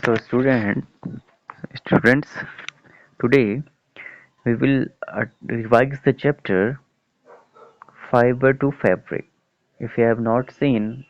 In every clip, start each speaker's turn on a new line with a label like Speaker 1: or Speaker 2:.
Speaker 1: So students, today we will revise the chapter fiber to fabric. If you have not seen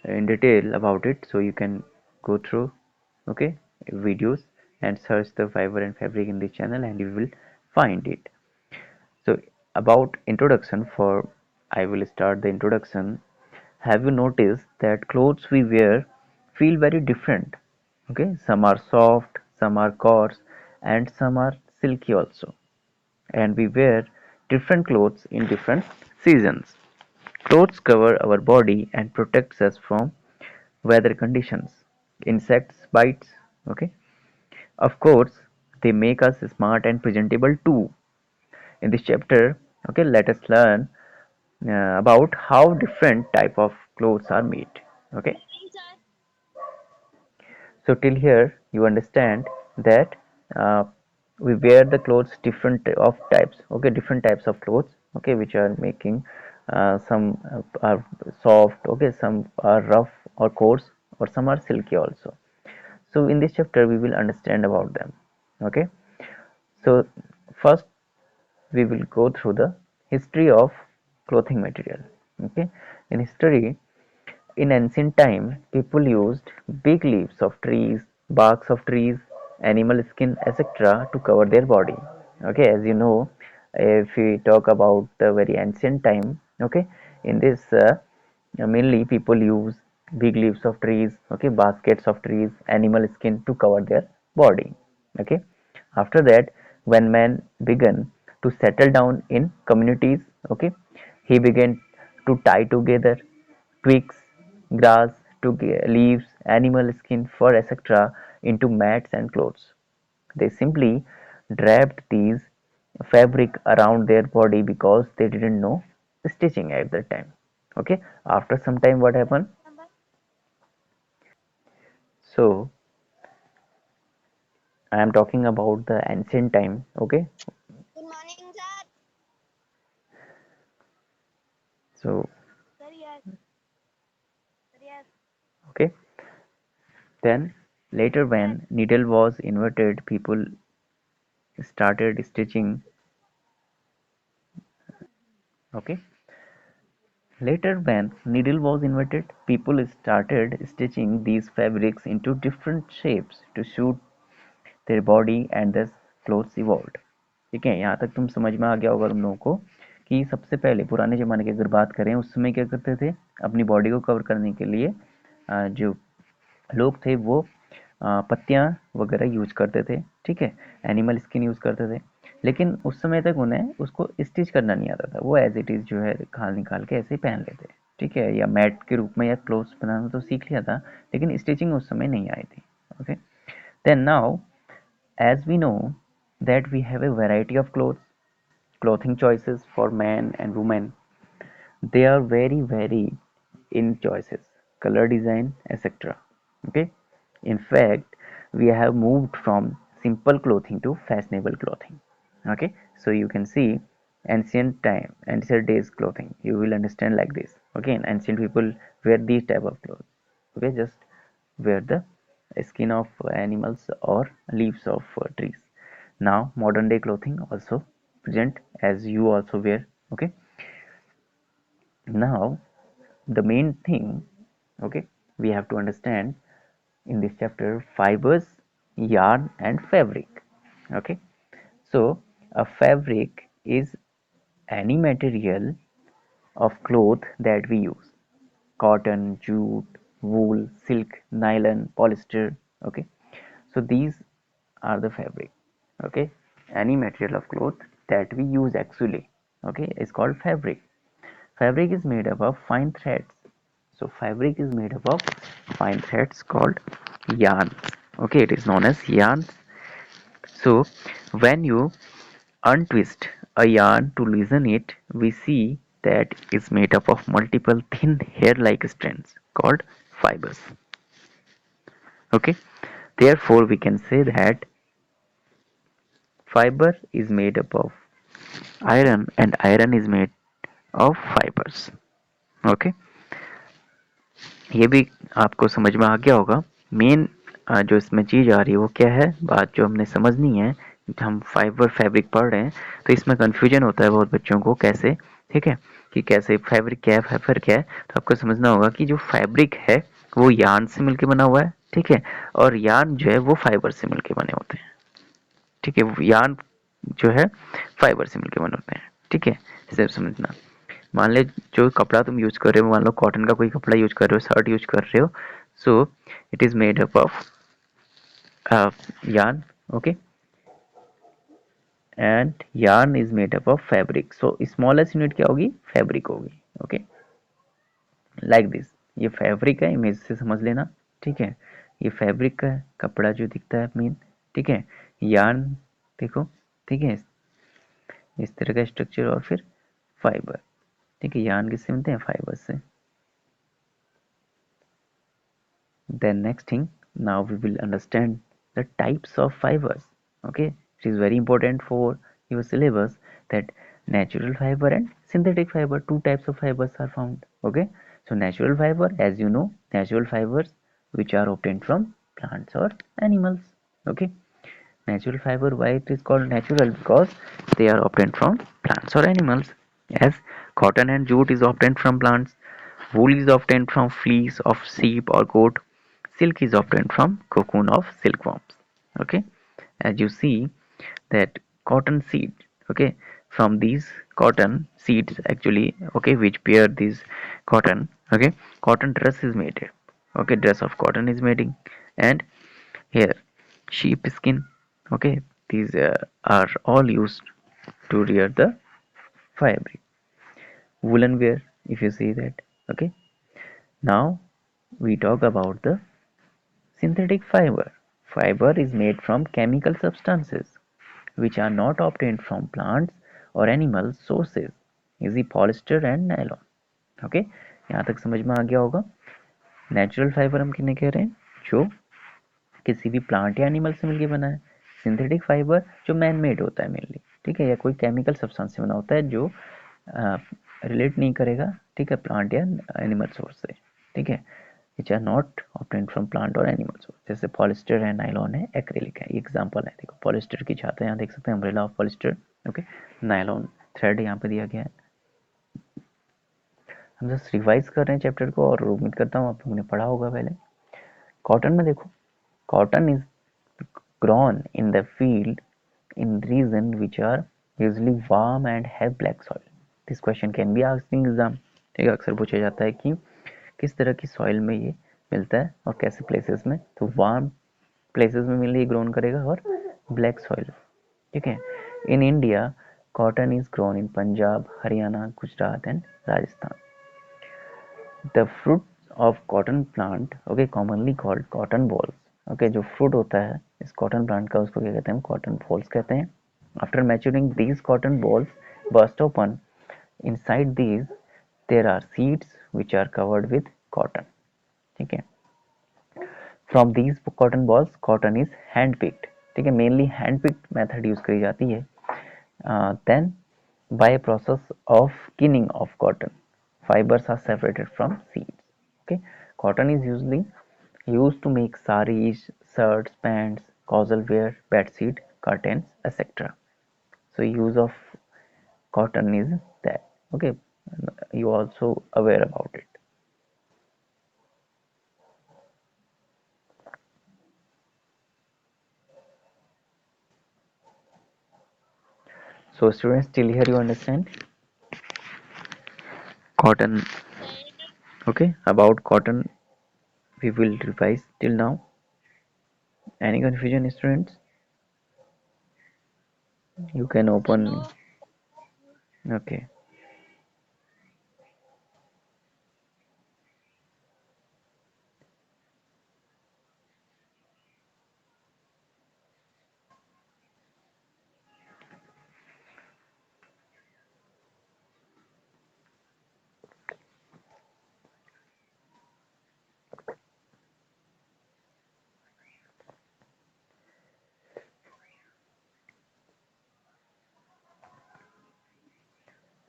Speaker 1: in detail about it, so you can go through, okay, videos and search the fiber and fabric in this channel and you will find it. So about introduction, for I will start the introduction. Have you noticed that clothes we wear feel very different? Okay, some are soft, some are coarse, and some are silky also. And we wear different clothes in different seasons. Clothes cover our body and protects us from weather conditions, insects, bites. Okay, of course, they make us smart and presentable too. In this chapter, okay, let us learn about how different type of clothes are made. Okay, so till here you understand that uh, we wear the clothes different of types. Okay, different types of clothes. Okay, which are making some are soft. Okay, some are rough or coarse, or some are silky also. So in this chapter we will understand about them. Okay, so first we will go through the history of clothing material. Okay, in history, in ancient time, people used big leaves of trees, barks of trees, animal skin, etc. to cover their body. Okay, as you know, if we talk about the very ancient time, okay, in this mainly people use big leaves of trees, okay, baskets of trees, animal skin to cover their body. Okay, after that, when man began to settle down in communities, okay, he began to tie together twigs, grass, leaves, animal skin, fur, etc. into mats and clothes. They simply draped these fabric around their body because they didn't know stitching at that time. Okay, after some time, what happened? So, I am talking about the ancient time. Okay,
Speaker 2: Good morning, sir.
Speaker 1: so,
Speaker 2: Sir, yes. Sir, yes.
Speaker 1: okay, then later
Speaker 2: Yes.
Speaker 1: when needle was invented, people started stitching. Okay, later, when needle was invented, people started stitching these fabrics into different shapes to suit their body and thus clothes evolved. ठीक है, यहाँ तक तुम समझ में आ गया होगा तुम लोगों को कि सबसे पहले पुराने ज़माने की अगर बात करें उस समय क्या करते थे, अपनी बॉडी को कवर करने के लिए जो लोग थे वो पत्तियाँ वगैरह यूज करते थे, ठीक है, एनिमल स्किन यूज करते थे। लेकिन उस समय तक उन्हें उसको स्टिच करना नहीं आता था, वो एज इट इज़ जो है खाल निकाल के ऐसे ही पहन लेते, ठीक है, या मैट के रूप में या क्लोथ्स बनाना तो सीख लिया था, लेकिन स्टिचिंग उस समय नहीं आई थी। Okay, then now as we know that we have a variety of clothing choices for men and women. They are very in choices, color design, etc. Okay, in fact we have moved from simple clothing to fashionable clothing. Okay, so you can see ancient days clothing, you will understand like this. Okay, and ancient people wear these type of clothes. Okay, just wear the skin of animals or leaves of trees. Now modern day clothing also present as you also wear. Okay, now the main thing, okay, we have to understand in this chapter: fibers, yarn and fabric. Okay, so a fabric is any material of cloth that we use: cotton, jute, wool, silk, nylon, polyester. Okay, so these are the fabric. Okay, any material of cloth that we use actually, okay, is called fabric. Fabric is made up of fine threads. So fabric is made up of fine threads called yarns. Okay, it is known as yarns. So when you untwist a yarn to loosen it, we see that is made up of multiple thin hair-like strands called fibers. Okay, therefore we can say that fiber is made up of iron and iron is made of fibers. Okay, ये भी आपको समझ में आ गया होगा। Main जो इसमें चीज़ आ रही है वो क्या है, बात जो हमने समझनी है। हम फाइबर फैब्रिक पढ़ रहे हैं तो इसमें कन्फ्यूजन होता है बहुत बच्चों को, कैसे, ठीक है, कि कैसे फैब्रिक क्या है, फाइबर क्या है। तो आपको समझना होगा कि जो फैब्रिक है वो यार्न से मिलके बना हुआ है, ठीक है, और यार्न जो है वो फाइबर से मिलके बने होते हैं, ठीक है, यार्न जो है फाइबर से मिलके बने होते हैं, ठीक है, इसे समझना। मान ले जो कपड़ा तुम यूज कर रहे हो, मान लो कॉटन का कोई कपड़ा यूज कर रहे हो, शर्ट यूज कर रहे हो, so it is made up of yarn, okay, and yarn is made up of fabric, so smallest unit क्या होगी, फैब्रिक होगी, ओके, लाइक दिस। ये फैब्रिक है, इमेज से समझ लेना, ठीक है, ये फैब्रिक का है, कपड़ा जो दिखता है मीन, ठीक है, yarn देखो, ठीक है, इस तरह का स्ट्रक्चर, और फिर फाइबर, ठीक है, yarn किससे मिलते हैं, फाइबर से। Then next thing, now we will understand the types of fibers. Okay, it is very important for your syllabus that natural fiber and synthetic fiber, two types of fibers are found. Okay, so natural fiber, as you know, natural fibers which are obtained from plants or animals. Okay, natural fiber, why it is called natural, because they are obtained from plants or animals, as cotton and jute is obtained from plants, wool is obtained from fleece of sheep or goat, silk is obtained from cocoon of silkworms. Okay, as you see that cotton seed, okay, from these cotton seeds actually, okay, which bear this cotton, okay, cotton dress is made, okay, dress of cotton is made, and here sheep skin, okay, these are all used to rear the fabric. Woolen wear, if you see that, okay. Now we talk about the synthetic fiber. Fiber is made from chemical substances which are not obtained from plants or animal sources, easy polyester and nylon, okay, यहाँ तक समझ में आ गया होगा। Natural fibre हम किन्हें कह रहे हैं, जो किसी भी प्लांट या एनिमल से मिलकर बना है। सिंथेटिक फाइबर जो मैन मेड होता है मेनली, ठीक है, या कोई केमिकल सब्सटेंस से बना होता है जो रिलेट नहीं करेगा, ठीक है, प्लांट या एनिमल सोर्स से, ठीक है, which are not obtained from plant और एनिमल सोर्स, जैसे पॉलिस्टर है, नायलॉन है, एक्रेलिक है, एग्जाम्पल है। देखो पॉलिस्टर की छाता है, यहाँ देख सकते हैं, umbrella of polyester, okay, nylon thread यहाँ पे दिया गया है। हम जस्ट रिवाइज कर रहे हैं चैप्टर को, और उम्मीद करता हूँ आप लोगों ने पढ़ा होगा पहले। कॉटन में देखो, cotton is grown in the field in regions which are usually warm and have black soil. This question can be asked in exam, ठीक है, अक्सर पूछा जाता है कि किस तरह की सॉइल में ये मिलता है और कैसे प्लेसेस में, तो वार्म प्लेसेस में मिलने ग्रोन करेगा, और ब्लैक सॉइल, ठीक है। In India cotton is grown in Punjab, Haryana, Gujarat and Rajasthan. The fruit of cotton plant, okay, commonly called cotton balls, okay, जो फ्रूट होता है इस कॉटन प्लांट का उसको क्या कहते हैं, कॉटन बॉल्स कहते हैं। After maturing these cotton balls burst open, inside these there are seeds which are covered with cotton, ठीक है। From these cotton balls cotton is hand picked, ठीक है, mainly hand picked method use करी जाती है। Then by process of ginning of cotton, fibers are separated from seeds, okay. Cotton is usually used to make saris, shirts, pants, casual wear, bedsheet, curtains, etc. So use of cotton is that, okay, you also aware about it. So students, till here you understand cotton, okay, about cotton we will revise till now. Any confusion, students? You can open,
Speaker 2: No.
Speaker 1: okay.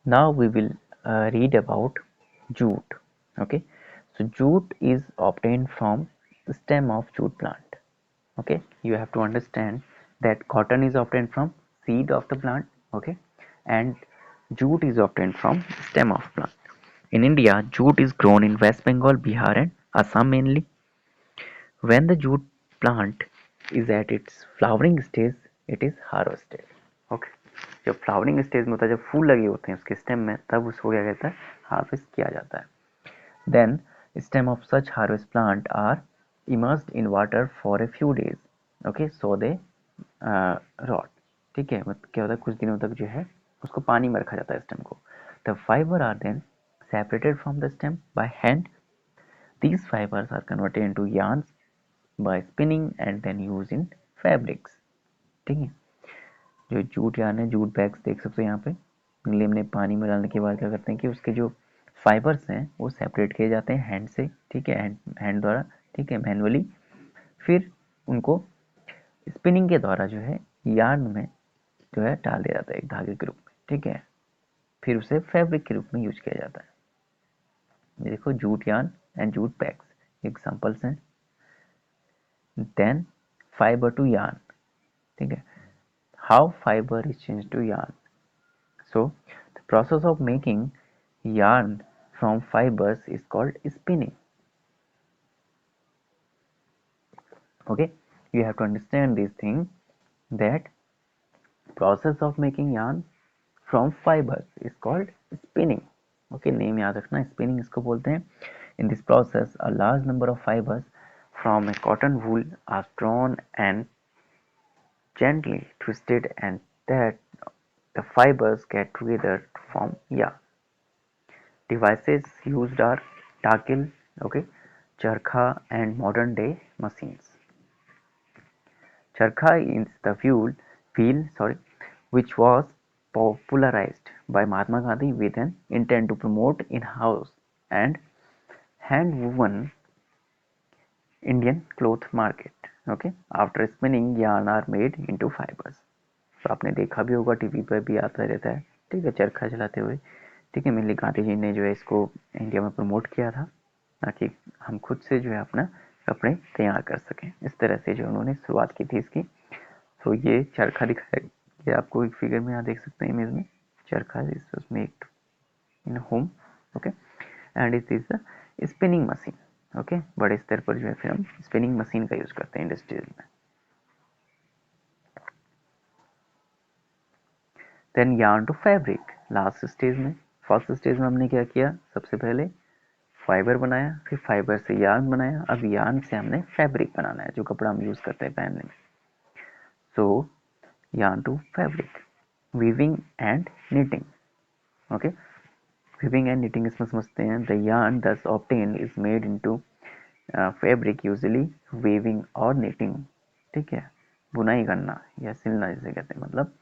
Speaker 1: Now we will read about jute, okay. So jute is obtained from the stem of jute plant, Okay, you have to understand that cotton is obtained from seed of the plant. Okay, and jute is obtained from stem of plant. In India, jute is grown in West Bengal, Bihar, and Assam mainly. When the jute plant is at its flowering stage, it is harvested. Okay, जब flowering stage में होता है, जब फूल लगे होते हैं उसके stem में, तब उसको क्या कहता है, हार्वेस्ट किया जाता है. Then stem of such harvest plant are immersed in water for a few days. Okay, so they rot. ठीक है, मतलब क्या होता है, कुछ दिनों तक जो है उसको पानी में रखा जाता है स्टेम को. The fiber are then separated from the stem by hand. These fibers are converted into yarns by spinning and then used in fabrics. ठीक है, जो जूट यार्न है, जूट बैग्स देख सकते हो यहाँ पे, नीले में पानी में डालने के बाद क्या करते हैं कि उसके जो फाइबर्स हैं वो सेपरेट किए जाते हैं हैंड से. ठीक है, हैंड द्वारा. ठीक है, मैनुअली. फिर उनको स्पिनिंग के द्वारा जो है यार्न में जो है डाल दिया जाता है एक धागे के रूप में. ठीक है, फिर उसे फैब्रिक के रूप में यूज किया जाता है. ये देखो, jute yarn and jute bags examples हैं. Then fibre to yarn. ठीक है, how fibre is change to yarn. So, the process of making yarn from fibers is called spinning. Okay, you have to understand this thing, that process of making yarn from fibers is called spinning. Okay, name याद रखना, spinning इसको बोलते हैं. In this process, a large number of fibers from a cotton wool are drawn and gently twisted, and that the fibers get together to form yarn. Devices used are Takil, okay, Charkha, and modern day machines. Charkha is the wheel, which was popularized by Mahatma Gandhi with an intent to promote in-house and hand-woven Indian cloth market. Okay, after spinning, yarn are made into fibers. तो आपने देखा भी होगा, TV पर भी आता रहता है. ठीक है, चरखा चलाते हुए. ठीक है, मेनली गांधी जी ने जो है इसको इंडिया में प्रमोट किया था, ताकि हम खुद से जो है अपना कपड़े तैयार कर सकें. इस तरह से जो उन्होंने शुरुआत की थी इसकी. तो ये चरखा दिखाया, ये आपको एक फिगर में यहाँ देख सकते हैं, इमेज में चरखा is made in home. Okay, and it is a spinning machine. Okay, बड़े स्तर पर जो है फिर हम स्पिनिंग मशीन का यूज करते हैं इंडस्ट्रीज में. Then yarn to fabric, last stage में. फर्स्ट स्टेज में हमने क्या किया, सबसे पहले फाइबर बनाया, फिर फाइबर से यार्न बनाया, अब यार्न से हमने फैब्रिक बनाना है, जो कपड़ा हम यूज करते हैं पहनने में. So yarn to fabric, weaving and knitting. Okay, weaving and knitting इसमें समझते हैं. The yarn thus obtain is made into fabric, usually weaving और निटिंग. ठीक है, बुनाई करना या सिलना जिसे कहते हैं, मतलब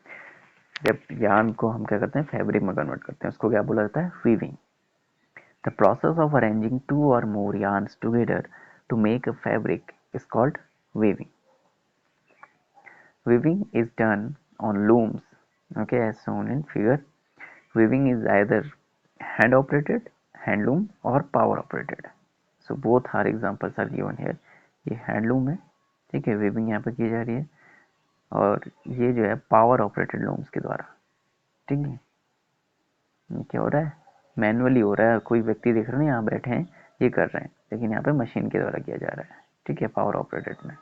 Speaker 1: जब यार्न को हम क्या करते हैं, फैब्रिक में कन्वर्ट करते हैं, उसको क्या बोला जाता है, weaving. The process of arranging two or more yarns together to make a fabric is called weaving. Weaving is done on looms, okay, as shown in figure. Weaving is either hand operated, hand loom, or power operated. So both are examples are given here. ये handloom है. ठीक है, weaving यहाँ पर की जा रही है, और ये जो है पावर ऑपरेटेड लूम्स के द्वारा. ठीक है, क्या हो रहा है, मैनुअली हो रहा है. कोई व्यक्ति देख रहे हैं यहाँ बैठे हैं, ये कर रहे हैं, लेकिन यहाँ पे मशीन के द्वारा किया जा रहा है. ठीक है, पावर ऑपरेटेड में.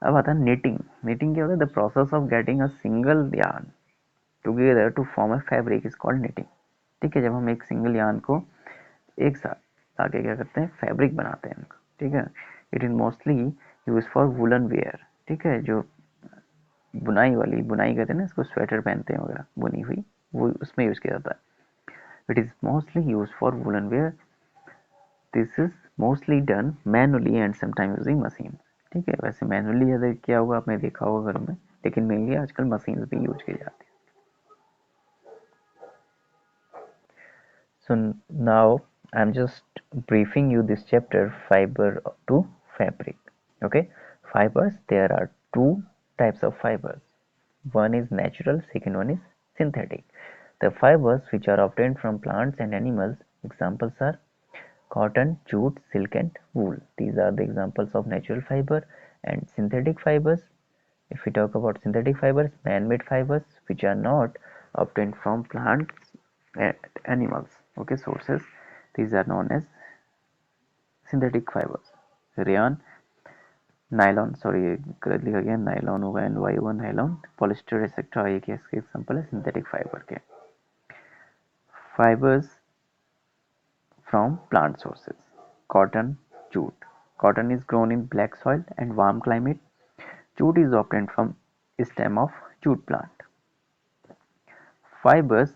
Speaker 1: अब आता है नीटिंग. नीटिंग क्या होता है, the process of getting a single yarn together to form a fabric is called knitting. ठीक है, जब हम एक सिंगल यार्न को एक साथ लाके क्या करते हैं, फैब्रिक बनाते हैं उनको. ठीक है, it is mostly use for woolen wear. ठीक है, जो बुनाई वाली, बुनाई कहते हैं ना इसको, स्वेटर पहनते हैं वगैरह, बुनी हुई, वो उसमें यूज किया जाता है. It is mostly used for woolen wear. This is mostly done manually and sometimes using machine. ठीक है, वैसे मैनुअली ज़्यादा किया होगा, आपने देखा होगा घरों में, लेकिन मेनली आजकल मशीन भी यूज की जाती है. So now I'm just briefing you this chapter, fiber to fabric. Okay, fibers, there are two types of fibers. One is natural, second one is synthetic. The fibers which are obtained from plants and animals, examples are cotton, jute, silk and wool. These are the examples of natural fiber and synthetic fibers. If we talk about synthetic fibers, man-made fibers which are not obtained from plants and animals, okay, sources, these are known as synthetic fibers. Rayon, nylon, sorry गलत लिखा गया, nylon होगा NY होगा nylon, polyester etcetera, ये इसके example है synthetic fibre के. Fibres from plant sources. Cotton, jute. Cotton is grown in black soil and warm climate. Jute is obtained from stem of jute plant. Fibers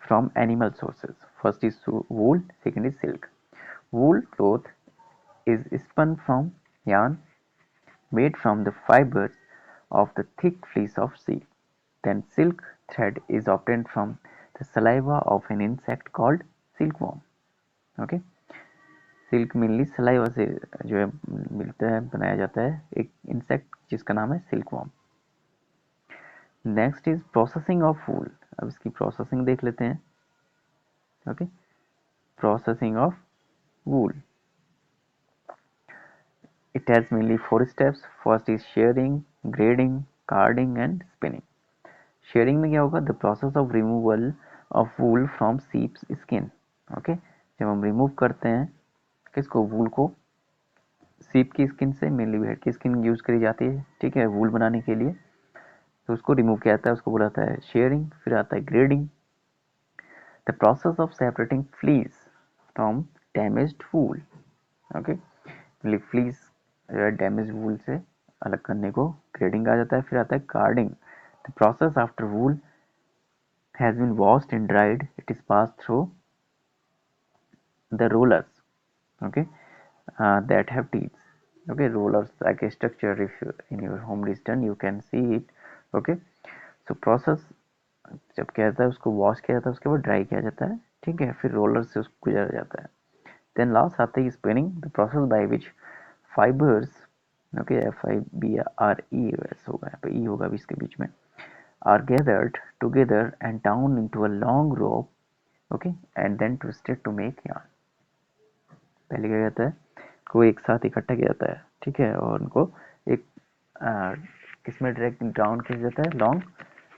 Speaker 1: from animal sources. First is wool, second is silk. Wool cloth is spun from yarn made from the fibers of the thick fleece of sheep. Then silk thread is obtained from the saliva of an insect called silkworm. Okay, silk mainly saliva से जो है मिलता है, बनाया जाता है, एक insect जिसका नाम है silkworm. Next is processing of wool. अब इसकी प्रोसेसिंग देख लेते हैं. Okay, processing of wool. It has mainly 4 steps. First is shearing, grading, carding and spinning. Shearing में क्या होगा? The process of removal of wool from sheep's skin. Okay, जब हम रिमूव करते हैं किसको? वूल को. सीप की स्किन से, मेनली भेड़ की स्किन यूज करी जाती है, ठीक है, वूल बनाने के लिए. तो उसको रिमूव किया जाता है, उसको बोला जाता है शेयरिंग. फिर आता है grading. The process of separating fleece from damaged wool. Okay, fleece जो है डैमेज वूल से अलग करने को ग्रेडिंग आ जाता है. फिर आता है carding. The process after wool has been washed and dried, it is pass through the rollers, okay, that have teeth. Okay, rollers like a structure, if you, in your home is done you can see it. Okay, so process जब क्या जाता है उसको wash किया जाता है, उसके बाद ड्राई किया जाता है, ठीक है, फिर रोलर से उसको गुजरा जाता है. देन लास्ट आते है spinning, the process by which fibres, okay, FIBRE वैसे होगा, यहाँ पे ई होगा भी इसके बीच में, are gathered together and down into a long rope. Okay, and then twisted to make yarn. पहले क्या कहता है को एक साथ इकट्ठा किया जाता है, ठीक है, और उनको एक किसमें डायरेक्ट डाउन किया जाता है? लॉन्ग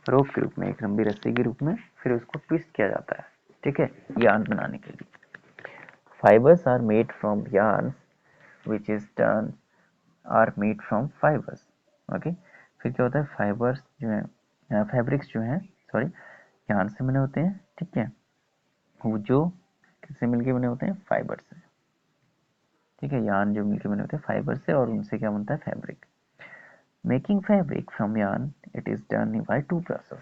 Speaker 1: रोप के रूप में, एक लंबी रस्सी के रूप में. फिर उसको ट्विस्ट किया जाता है, ठीक है, यार्न बनाने के लिए. Fibers are made from yarn which is turn are made from fibers. Okay, फिर क्या होता है? फाइबर्स जो है, फैब्रिक्स जो हैं, सॉरी, यार्न से बने होते हैं, ठीक है, वो जो किससे मिलके बने होते हैं? फाइबर से, ठीक है, यार्न जो मिलके बने होते हैं फाइबर से, और उनसे क्या बनता है? Fabric. Making fabric from yarn it is done by 2 process.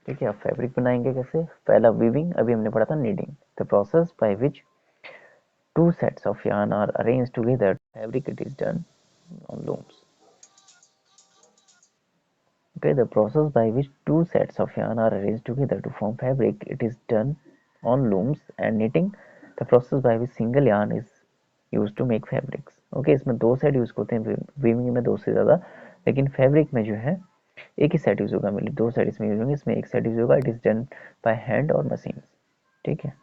Speaker 1: ठीक है, अब फैब्रिक बनाएंगे कैसे? पहला वीविंग, अभी हमने पढ़ा था knitting. The process by which 2 sets of yarn are arranged together fabric, it is done on looms. Okay, the process by which 2 sets of yarn are arranged together to form fabric, it is done on looms. And knitting, the process by which single yarn is used to make fabrics. Okay, इसमें 2 set use होते हैं, weaving में 2 से ज़्यादा, लेकिन fabric में जो है एक ही सेट यूज होगा, मिली 2 सेट इसमें यूज होंगे, इसमें एक सेट यूज होगा. It is done by hand और मशीन. ठीक है.